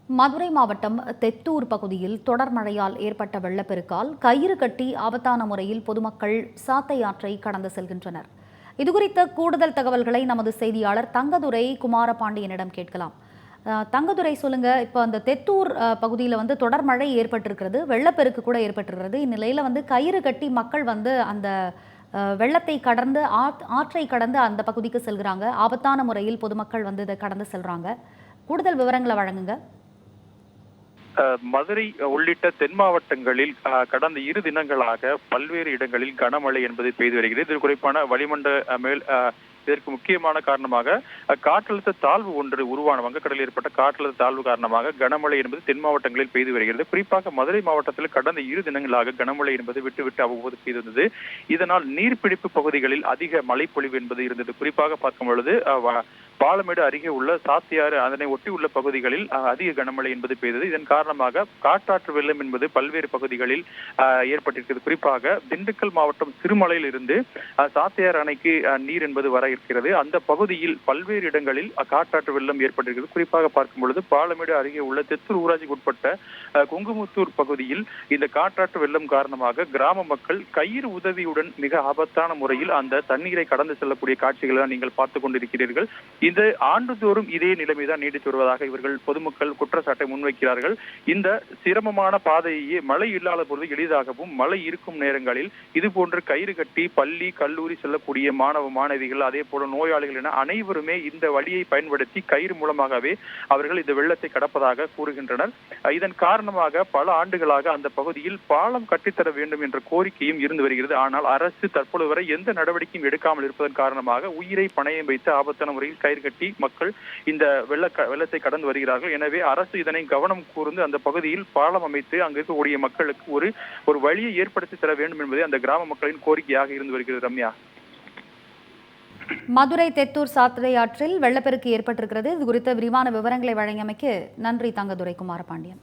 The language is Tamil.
மதுரை மாவட்டம் தெத்தூர் பகுதியில் தொடர் மழையால் ஏற்பட்ட வெள்ளப்பெருக்கால் கயிறு கட்டி ஆபத்தான முறையில் பொதுமக்கள் சாத்தை ஆற்றை கடந்து செல்கின்றனர். இதுகுறித்த கூடுதல் தகவல்களை நமது செய்தியாளர் தங்கதுரை குமாரபாண்டியனிடம் கேட்கலாம். தங்கதுரை, சொல்லுங்க. இப்போ அந்த தெத்தூர் பகுதியில் தொடர் மழை ஏற்பட்டிருக்கிறது, வெள்ளப்பெருக்கு கூட ஏற்பட்டிருக்கிறது. இந்நிலையில் கயிறு கட்டி மக்கள் அந்த வெள்ளத்தை கடந்து ஆற்றை கடந்து அந்த பகுதிக்கு செல்கிறாங்க. ஆபத்தான முறையில் பொதுமக்கள் இதை கடந்து செல்றாங்க. கூடுதல் விவரங்களை வழங்குங்க. மதுரை உள்ளிட்ட தென் மாவட்டங்களில் கடந்த 2 தினங்களாக பல்வேறு இடங்களில் கனமழை என்பது பெய்து வருகிறது. இது குறிப்பான வளிமண்டல மேல் இதற்கு முக்கியமான காரணமாக காற்றழுத்த தாழ்வு ஒன்று உருவான வங்கக்கடலில் ஏற்பட்ட காற்றழுத்த தாழ்வு காரணமாக கனமழை என்பது தென் மாவட்டங்களில் பெய்து வருகிறது. குறிப்பாக மதுரை மாவட்டத்தில் கடந்த 2 தினங்களாக கனமழை என்பது விட்டு அவ்வப்போது பெய்து வந்தது. இதனால் நீர்பிடிப்பு பகுதிகளில் அதிக மழைப்பொழிவு என்பது இருந்தது. குறிப்பாக பார்க்கும் பொழுது பாலமேடு அருகே உள்ள சாத்தியாறு அதனை ஒட்டி உள்ள பகுதிகளில் அதிக கனமழை என்பது பெய்தது. இதன் காரணமாக காட்டாற்று வெள்ளம் என்பது பல்வேறு பகுதிகளில் ஏற்பட்டிருக்கிறது. குறிப்பாக திண்டுக்கல் மாவட்டம் சிறுமலையில் இருந்து சாத்தியாறு அணைக்கு நீர் என்பது வர இருக்கிறது. அந்த பகுதியில் பல்வேறு இடங்களில் காட்டாற்று வெள்ளம் ஏற்பட்டிருக்கிறது. குறிப்பாக பார்க்கும் பொழுது பாலமேடு அருகே உள்ள தெத்தூர் ஊராட்சிக்கு உட்பட்ட குங்குமுத்தூர் பகுதியில் இந்த காட்டாற்று வெள்ளம் காரணமாக கிராம மக்கள் கயிறு உதவியுடன் மிக ஆபத்தான முறையில் அந்த தண்ணீரை கடந்து செல்லக்கூடிய காட்சிகளை தான் நீங்கள் பார்த்துக் கொண்டிருக்கிறீர்கள். இந்த ஆண்டுதோறும் இதே நிலைமைதான் நீடித்து வருவதாக இவர்கள் பொதுமக்கள் குற்றச்சாட்டை முன்வைக்கிறார்கள். இந்த சிரமமான பாதையே மழை இல்லாத பொழுது எளிதாகவும், மழை இருக்கும் நேரங்களில் இது போன்று கயிறு கட்டி பள்ளி கல்லூரி செல்லக்கூடிய மாணவ மாணவிகள், அதே போல நோயாளிகள் என அனைவருமே இந்த வழியை பயன்படுத்தி கயிறு மூலமாகவே அவர்கள் இந்த வெள்ளத்தை கடப்பதாக கூறுகின்றனர். இதன் காரணமாக பல ஆண்டுகளாக அந்த பகுதியில் பாலம் கட்டித்தர வேண்டும் என்ற கோரிக்கையும் இருந்து வருகிறது. ஆனால் அரசு தற்போது வரை எந்த நடவடிக்கையும் எடுக்காமல் இருப்பதன் காரணமாக உயிரை பணயம் வைத்து ஆபத்தான முறையில் கயிறு கட்டி மக்கள் இந்த வெள்ளத்தை கடந்து வருகிறார்கள். எனவே அரசு இதனை கவனம் கூர்ந்து அந்த பகுதியில் பாலம் அமைத்து அங்கு இருக்கக்கூடிய மக்களுக்கு ஒரு வழியை ஏற்படுத்தி தர வேண்டும் என்பதே அந்த கிராம மக்களின் கோரிக்கையாக இருந்து வருகிறது. ரம்யா, மதுரை தெத்தூர் சாத்தை ஆற்றில் வெள்ளப்பெருக்கு ஏற்பட்டிருக்கிறது. இது குறித்த விரிவான விவரங்களை வழங்கியமைக்கு நன்றி தங்கதுரை குமாரபாண்டியன்.